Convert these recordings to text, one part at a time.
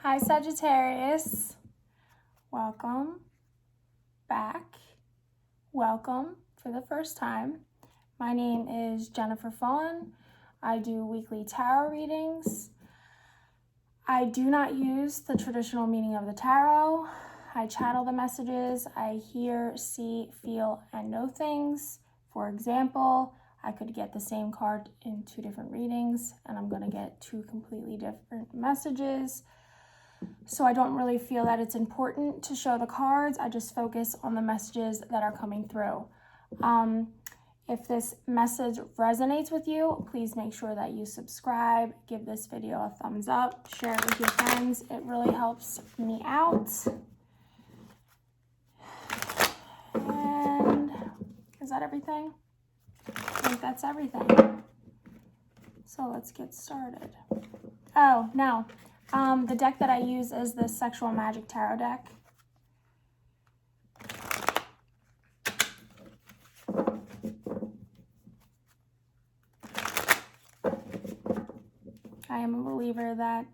Hi Sagittarius, welcome back, welcome for the first time. My name is Jennifer Fawn. I do weekly tarot readings. I do not use the traditional meaning of the tarot. I channel the messages. I hear, see, feel, and know things. For example, I could get the same card in 2 different readings, and I'm going to get 2 completely different messages. So I don't really feel that it's important to show the cards. I just focus on the messages that are coming through. If this message resonates with you, please make sure that you subscribe, give this video a thumbs up, share it with your friends. It really helps me out. And is that everything? I think that's everything. So let's get started. Oh, no. The deck that I use is the Sexual Magic Tarot deck. I am a believer that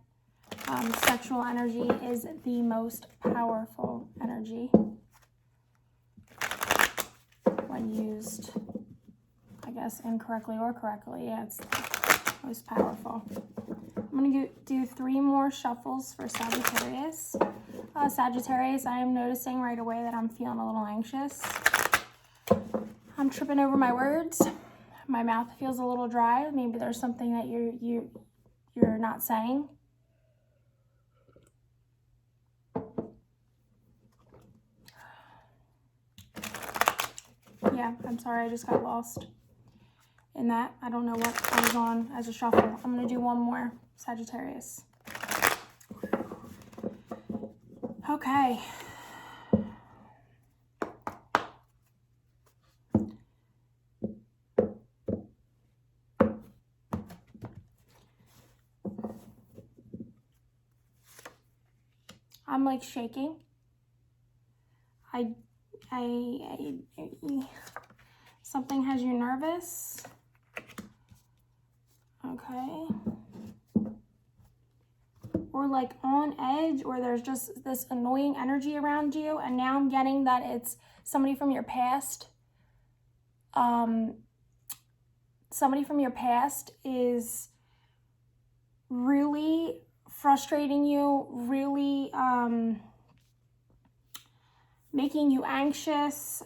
sexual energy is the most powerful energy when used, I guess, incorrectly or correctly. Yeah, it's the most powerful. I'm going to do 3 more shuffles for Sagittarius. Sagittarius, I am noticing right away that I'm feeling a little anxious. I'm tripping over my words. My mouth feels a little dry. Maybe there's something that you're not saying. Yeah, I'm sorry, I just got lost in that. I don't know what I was on as a shuffle. I'm going to do 1 more, Sagittarius. Okay. I'm like shaking. Something has you nervous. Okay. Or like on edge, or there's just this annoying energy around you. And now I'm getting that it's somebody from your past. Somebody from your past is really frustrating you, really making you anxious.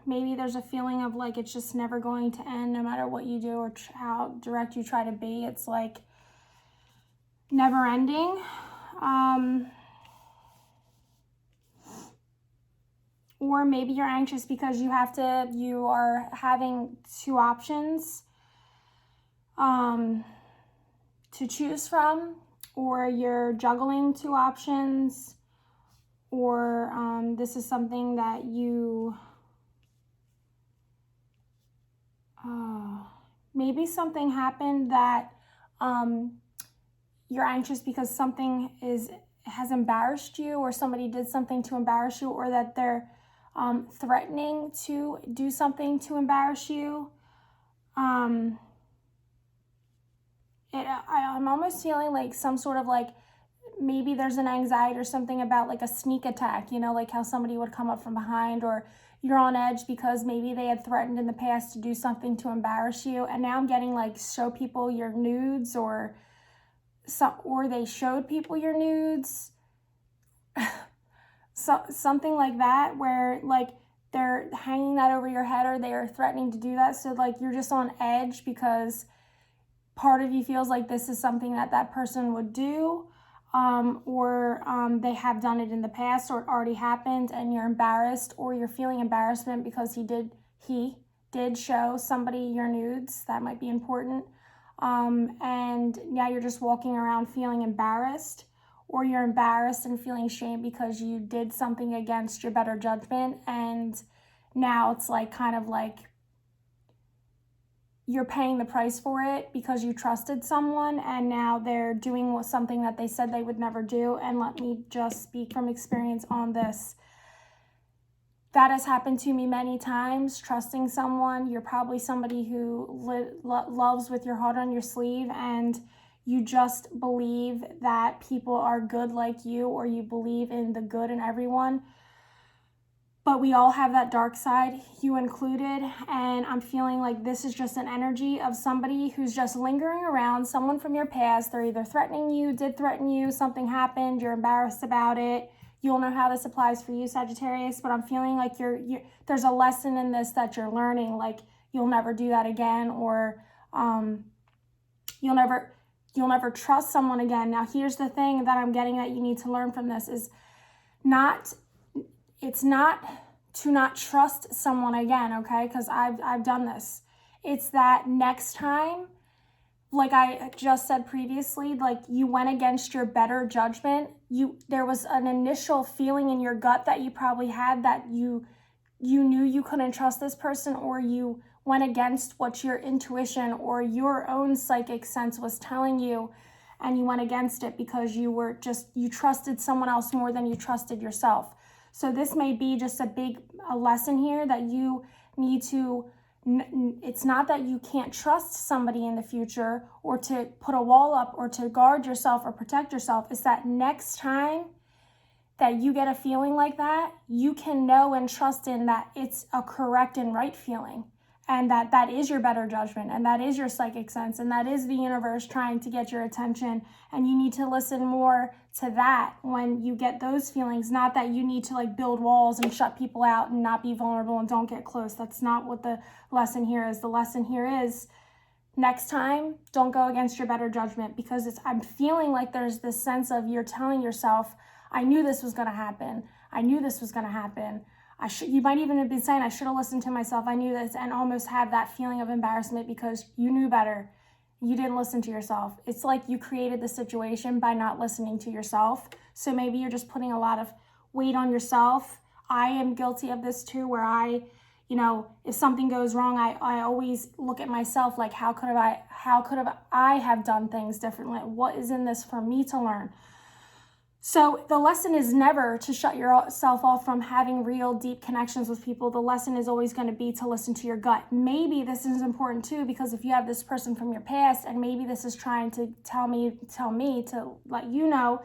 Maybe there's a feeling of like it's just never going to end no matter what you do or how direct you try to be. It's like never ending. Or maybe you're anxious because you are having 2 options to choose from, or you're juggling 2 options, or this is something that you, maybe something happened that you're anxious because something has embarrassed you, or somebody did something to embarrass you, or that they're threatening to do something to embarrass you. I'm almost feeling like some sort of like, maybe there's an anxiety or something about like a sneak attack, you know, like how somebody would come up from behind, or you're on edge because maybe they had threatened in the past to do something to embarrass you. And now I'm getting like show people your nudes, or they showed people your nudes. Something like that, where like they're hanging that over your head, or they are threatening to do that. So like you're just on edge because part of you feels like this is something that person would do, or they have done it in the past, or it already happened, and you're embarrassed, or you're feeling embarrassment because he did show somebody your nudes. That might be important. And now you're just walking around feeling embarrassed, or you're embarrassed and feeling shame because you did something against your better judgment, and now it's like kind of like you're paying the price for it because you trusted someone, and now they're doing something that they said they would never do. And let me just speak from experience on this. That has happened to me many times, trusting someone. You're probably somebody who loves with your heart on your sleeve, and you just believe that people are good like you, or you believe in the good in everyone. But we all have that dark side, you included, and I'm feeling like this is just an energy of somebody who's just lingering around, someone from your past. They're either threatening you, did threaten you, something happened, you're embarrassed about it. You'll know how this applies for you, Sagittarius, but I'm feeling like there's a lesson in this that you're learning, like you'll never do that again, or you'll never trust someone again. Now, here's the thing that I'm getting that you need to learn from this is it's not to not trust someone again, okay? Because I've done this. It's that next time, like I just said previously, like you went against your better judgment. There was an initial feeling in your gut that you probably had that you knew you couldn't trust this person, or you went against what your intuition or your own psychic sense was telling you, and you went against it because you trusted someone else more than you trusted yourself. So this may be just a lesson here that you need to, it's not that you can't trust somebody in the future or to put a wall up or to guard yourself or protect yourself. It's that next time that you get a feeling like that, you can know and trust in that it's a correct and right feeling, and that is your better judgment, and that is your psychic sense, and that is the universe trying to get your attention. And you need to listen more to that when you get those feelings, not that you need to like build walls and shut people out and not be vulnerable and don't get close. That's not what the lesson here is. The lesson here is next time, don't go against your better judgment, because I'm feeling like there's this sense of you're telling yourself, I knew this was going to happen. I knew this was going to happen. You might even have been saying, I should have listened to myself. I knew this, and almost have that feeling of embarrassment because you knew better. You didn't listen to yourself. It's like you created the situation by not listening to yourself. So maybe you're just putting a lot of weight on yourself. I am guilty of this too, where if something goes wrong, I always look at myself like, how could I have done things differently? What is in this for me to learn? So the lesson is never to shut yourself off from having real deep connections with people. The lesson is always going to be to listen to your gut. Maybe this is important too, because if you have this person from your past, and maybe this is trying to tell me to let you know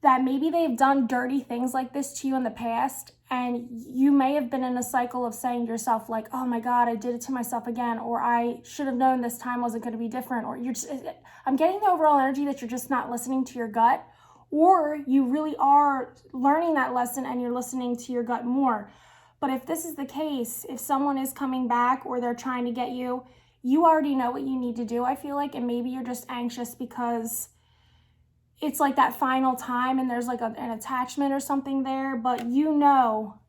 that maybe they've done dirty things like this to you in the past, and you may have been in a cycle of saying to yourself like, oh my God, I did it to myself again, or I should have known this time wasn't going to be different, or I'm getting the overall energy that you're just not listening to your gut. Or you really are learning that lesson and you're listening to your gut more. But if this is the case, if someone is coming back or they're trying to get you, you already know what you need to do, I feel like. And maybe you're just anxious because it's like that final time and there's like an attachment or something there. But you know,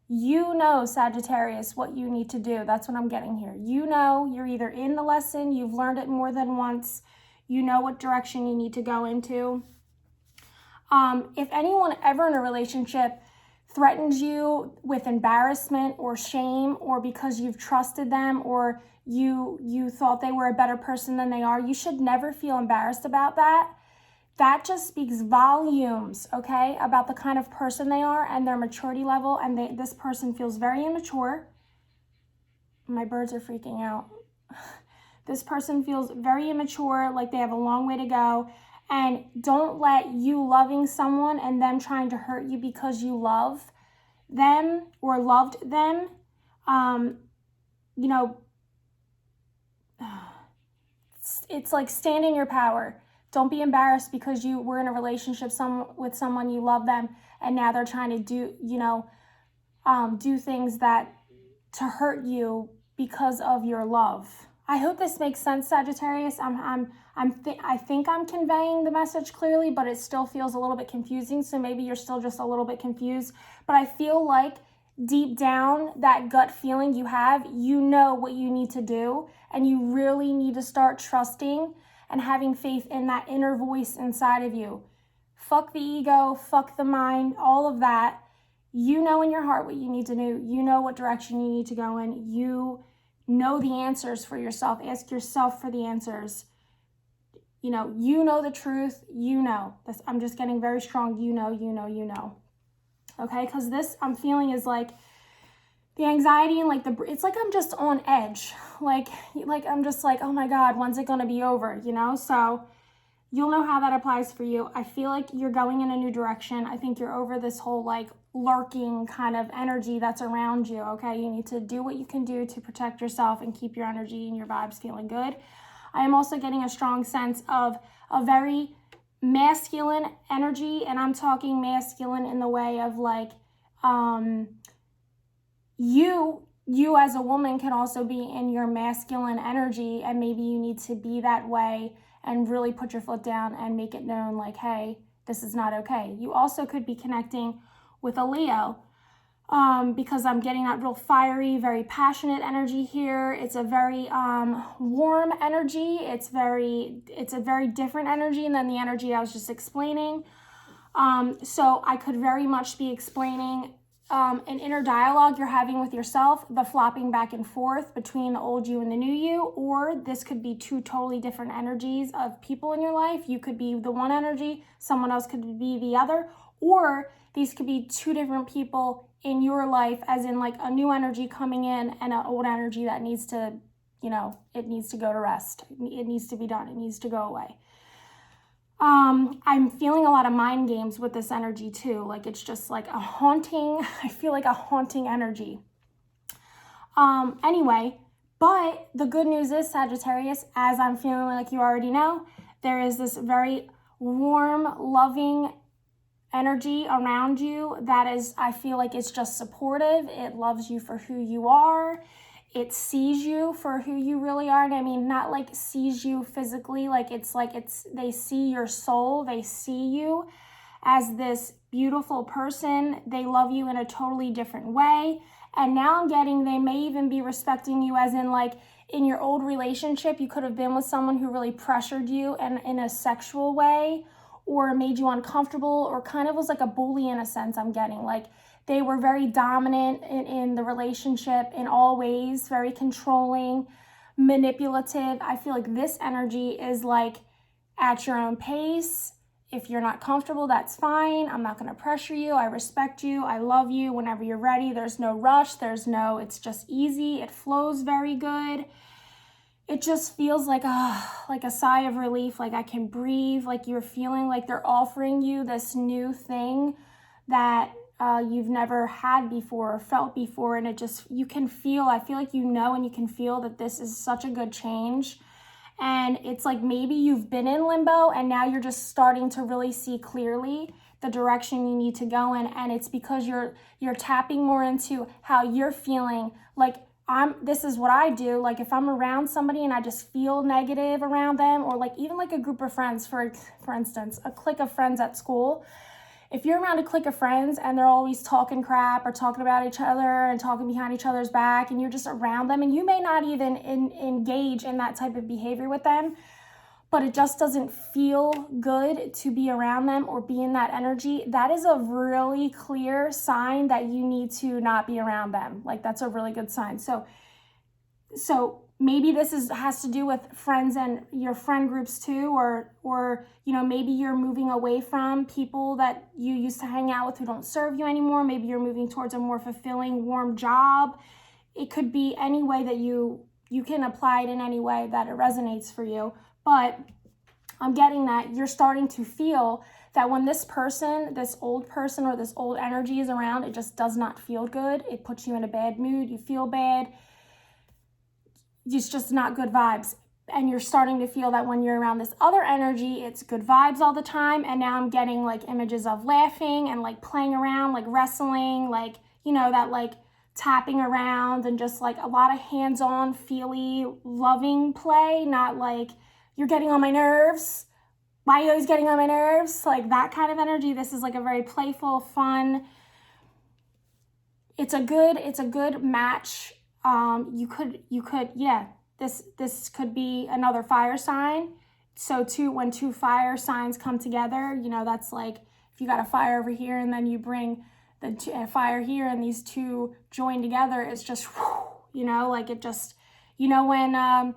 Sagittarius, what you need to do. That's what I'm getting here. You know, you're either in the lesson, you've learned it more than once, you know what direction you need to go into. If anyone ever in a relationship threatens you with embarrassment or shame, or because you've trusted them, or you thought they were a better person than they are, you should never feel embarrassed about that. That just speaks volumes, okay, about the kind of person they are and their maturity level. And this person feels very immature. My birds are freaking out. This person feels very immature, like they have a long way to go. And don't let you loving someone and them trying to hurt you because you love them or loved them, it's like stand in your power. Don't be embarrassed because you were in a relationship with someone, you love them, and now they're trying to do things that to hurt you because of your love. I hope this makes sense, Sagittarius. I think I'm conveying the message clearly, but it still feels a little bit confusing. So maybe you're still just a little bit confused. But I feel like deep down, that gut feeling you have, you know what you need to do, and you really need to start trusting and having faith in that inner voice inside of you. Fuck the ego, fuck the mind, all of that. You know in your heart what you need to do. You know what direction you need to go in. You know the answers for yourself. Ask yourself for the answers. You know the truth. You know. I'm just getting very strong. You know. Okay? Because this I'm feeling is like the anxiety and like it's like I'm just on edge. Like I'm just like, oh my God, when's it going to be over? So you'll know how that applies for you. I feel like you're going in a new direction. I think you're over this whole like lurking kind of energy that's around you, okay? You need to do what you can do to protect yourself and keep your energy and your vibes feeling good. I am also getting a strong sense of a very masculine energy, and I'm talking masculine in the way of like, you as a woman can also be in your masculine energy, and maybe you need to be that way and really put your foot down and make it known like, hey, this is not okay. You also could be connecting with a Leo, because I'm getting that real fiery, very passionate energy here. It's a very warm energy. It's a very different energy than the energy I was just explaining. So I could very much be explaining an inner dialogue you're having with yourself, the flopping back and forth between the old you and the new you, or this could be two totally different energies of people in your life. You could be the one energy, someone else could be the other, or these could be two different people in your life, as in like a new energy coming in and an old energy that needs to, it needs to go to rest. It needs to be done. It needs to go away. I'm feeling a lot of mind games with this energy too. Like it's just like a haunting, I feel like a haunting energy. Anyway, but the good news is, Sagittarius, as I'm feeling like you already know, there is this very warm, loving energy around you that is, I feel like it's just supportive. It loves you for who you are. It sees you for who you really are. And I mean, not like sees you physically, they see your soul. They see you as this beautiful person. They love you in a totally different way. And now I'm getting, they may even be respecting you, as in like in your old relationship, you could have been with someone who really pressured you and in a sexual way, or made you uncomfortable, or kind of was like a bully in a sense. I'm getting like they were very dominant in the relationship in all ways, very controlling, manipulative. I feel like this energy is like at your own pace. If you're not comfortable, that's fine. I'm not going to pressure you. I respect you. I love you whenever you're ready. There's no rush. It's just easy. It flows very good. It just feels like a sigh of relief, like I can breathe, like you're feeling like they're offering you this new thing that you've never had before or felt before. And you can feel, I feel like and you can feel that this is such a good change. And it's like maybe you've been in limbo and now you're just starting to really see clearly the direction you need to go in. And it's because you're tapping more into how you're feeling. Like this is what I do. Like if I'm around somebody and I just feel negative around them, or like even like a group of friends, for instance, a clique of friends at school. If you're around a clique of friends and they're always talking crap or talking about each other and talking behind each other's back, and you're just around them, and you may not even engage in that type of behavior with them, but it just doesn't feel good to be around them or be in that energy, that is a really clear sign that you need to not be around them. Like that's a really good sign. So maybe this has to do with friends and your friend groups too, or maybe you're moving away from people that you used to hang out with who don't serve you anymore. Maybe you're moving towards a more fulfilling, warm job. It could be any way that you can apply it in any way that it resonates for you. But I'm getting that you're starting to feel that when this person, this old person or this old energy is around, it just does not feel good. It puts you in a bad mood. You feel bad. It's just not good vibes. And you're starting to feel that when you're around this other energy, it's good vibes all the time. And now I'm getting like images of laughing and like playing around, like wrestling, like, that like tapping around and just like a lot of hands-on, feely, loving play, not like you're getting on my nerves. Why are you always getting on my nerves? Like that kind of energy. This is like a very playful, fun. It's a good match. You could, this could be another fire sign. So when two fire signs come together, that's like, if you got a fire over here and then you bring the fire here and these two join together, it's just, like it just, when,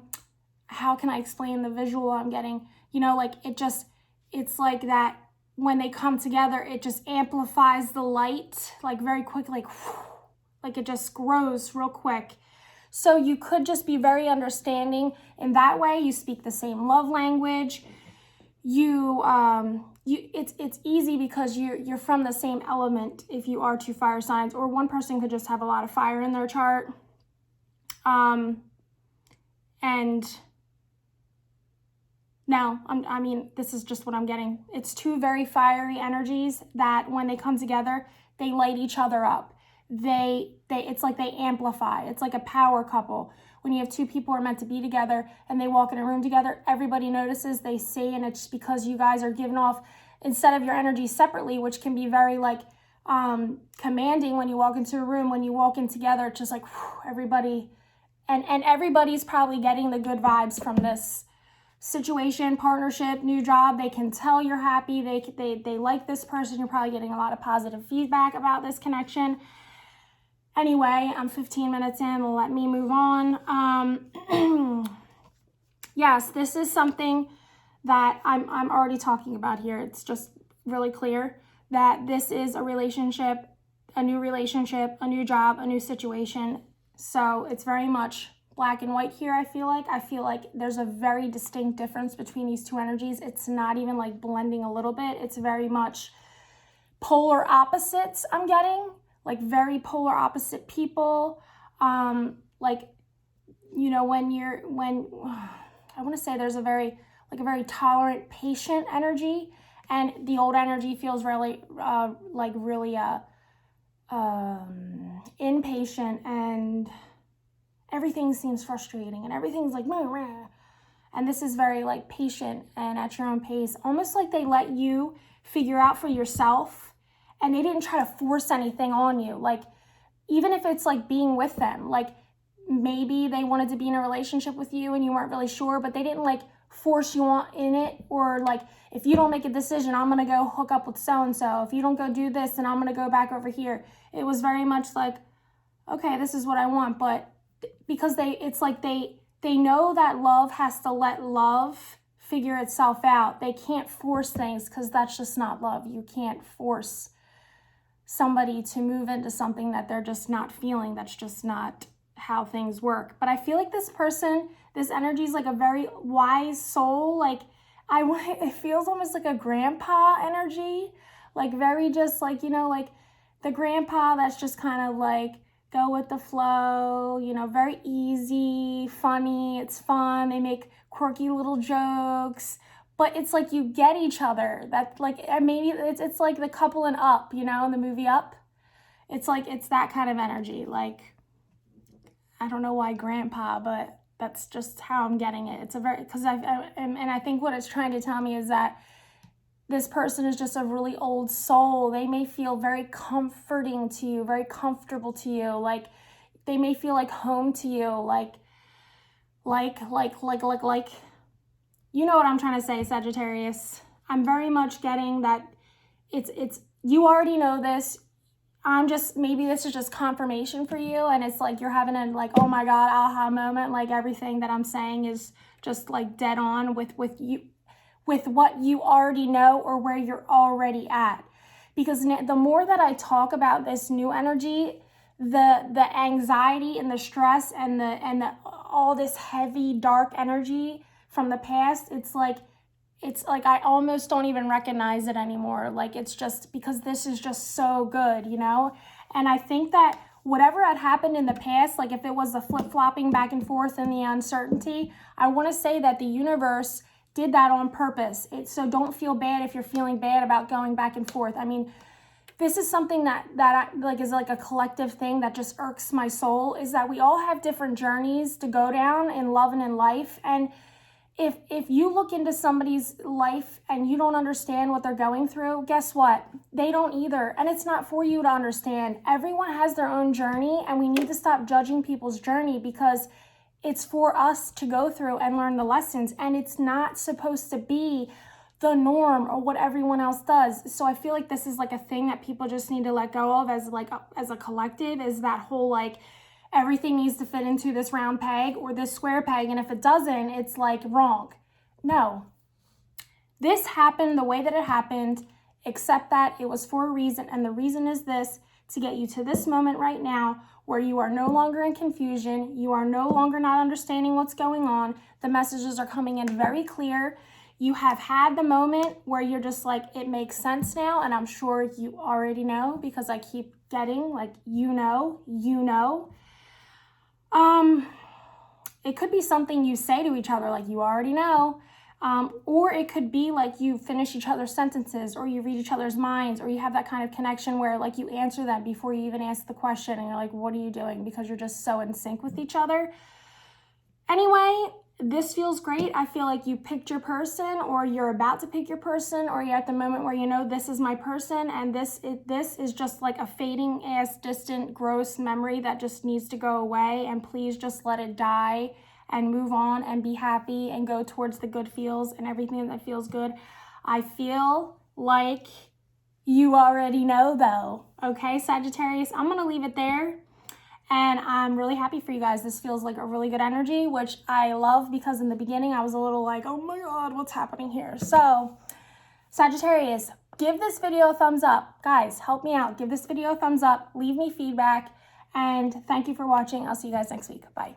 how can I explain the visual I'm getting? Like it's like that when they come together, it just amplifies the light, like very quickly, like it just grows real quick. So you could just be very understanding in that way. You speak the same love language. it's easy because you're from the same element if you are two fire signs, or one person could just have a lot of fire in their chart. And now, I mean, this is just what I'm getting. It's two very fiery energies that when they come together, they light each other up. It's like they amplify. It's like a power couple. When you have two people who are meant to be together and they walk in a room together, everybody notices, they see, and it's because you guys are giving off, instead of your energy separately, which can be very like commanding when you walk into a room, when you walk in together, it's just like whew, everybody, and everybody's probably getting the good vibes from this situation, partnership, new job. They can tell you're happy. They like this person. You're probably getting a lot of positive feedback about this connection. Anyway, I'm 15 minutes in. Let me move on. Yes, this is something that I'm already talking about here. It's just really clear that this is a relationship, a new job, a new situation. So it's very much black and white here. I feel like there's a very distinct difference between these two energies. It's not even like blending a little bit. It's very much polar opposites I'm getting, like very polar opposite people. Like, you know, when I want to say there's a very tolerant, patient energy, and the old energy feels really impatient, and everything seems frustrating, and everything's like, meh, meh. And this is very like patient and at your own pace, almost like they let you figure out for yourself, and they didn't try to force anything on you. Like, even if it's like being with them, like maybe they wanted to be in a relationship with you and you weren't really sure, but they didn't like force you on in it, or like, if you don't make a decision, I'm gonna go hook up with so-and-so. If you don't go do this, then I'm gonna go back over here. It was very much like, okay, this is what I want. But because it's like they know that love has to let love figure itself out. They can't force things, because that's just not love. You can't force somebody to move into something that they're just not feeling. That's just not how things work. But I feel like this person, this energy is like a very wise soul. Like, it feels almost like a grandpa energy, like very just like, you know, like the grandpa that's just kind of like go with the flow, you know, very easy, funny, it's fun, they make quirky little jokes, but it's like you get each other. That like, maybe it's like the couple in Up, you know, in the movie Up. It's like, it's that kind of energy. Like, I don't know why grandpa, but that's just how I'm getting it. It's a very, because I think what it's trying to tell me is that this person is just a really old soul. They may feel very comforting to you, very comfortable to you. Like, they may feel like home to you. Like, you know what I'm trying to say, Sagittarius. I'm very much getting that it's, you already know this. Maybe this is just confirmation for you, and it's like you're having a like, oh my God, aha moment. Like, everything that I'm saying is just like dead on with you, with what you already know or where you're already at. Because the more that I talk about this new energy, the anxiety and the stress and the all this heavy dark energy from the past, it's like I almost don't even recognize it anymore. Like, it's just because this is just so good, you know? And I think that whatever had happened in the past, like if it was the flip-flopping back and forth and the uncertainty, I want to say that the universe did that on purpose. So don't feel bad if you're feeling bad about going back and forth. I mean, this is something that is like a collective thing that just irks my soul, is that we all have different journeys to go down in love and in life. And if you look into somebody's life and you don't understand what they're going through, guess what? They don't either. And it's not for you to understand. Everyone has their own journey, and we need to stop judging people's journey, because it's for us to go through and learn the lessons. And it's not supposed to be the norm or what everyone else does. So I feel like this is like a thing that people just need to let go of as a collective, is that whole like, everything needs to fit into this round peg or this square peg, and if it doesn't, it's like wrong. No. This happened the way that it happened. Accept that it was for a reason, and the reason is this: to get you to this moment right now where you are no longer in confusion, you are no longer not understanding what's going on. The messages are coming in very clear. You have had the moment where you're just like, it makes sense now. And I'm sure you already know because I keep getting like, you know. It could be something you say to each other, like you already know. Or it could be like you finish each other's sentences, or you read each other's minds, or you have that kind of connection where like you answer them before you even ask the question, and you're like, what are you doing? Because you're just so in sync with each other. Anyway, this feels great. I feel like you picked your person, or you're about to pick your person, or you're at the moment where you know this is my person, and this is just like a fading ass distant gross memory that just needs to go away, and please just let it die and move on and be happy and go towards the good feels and everything that feels good. I feel like you already know though. Okay, Sagittarius, I'm gonna leave it there. And I'm really happy for you guys. This feels like a really good energy, which I love because in the beginning I was a little like, oh my God, what's happening here? So Sagittarius, give this video a thumbs up. Guys, help me out. Give this video a thumbs up. Leave me feedback. And thank you for watching. I'll see you guys next week. Bye.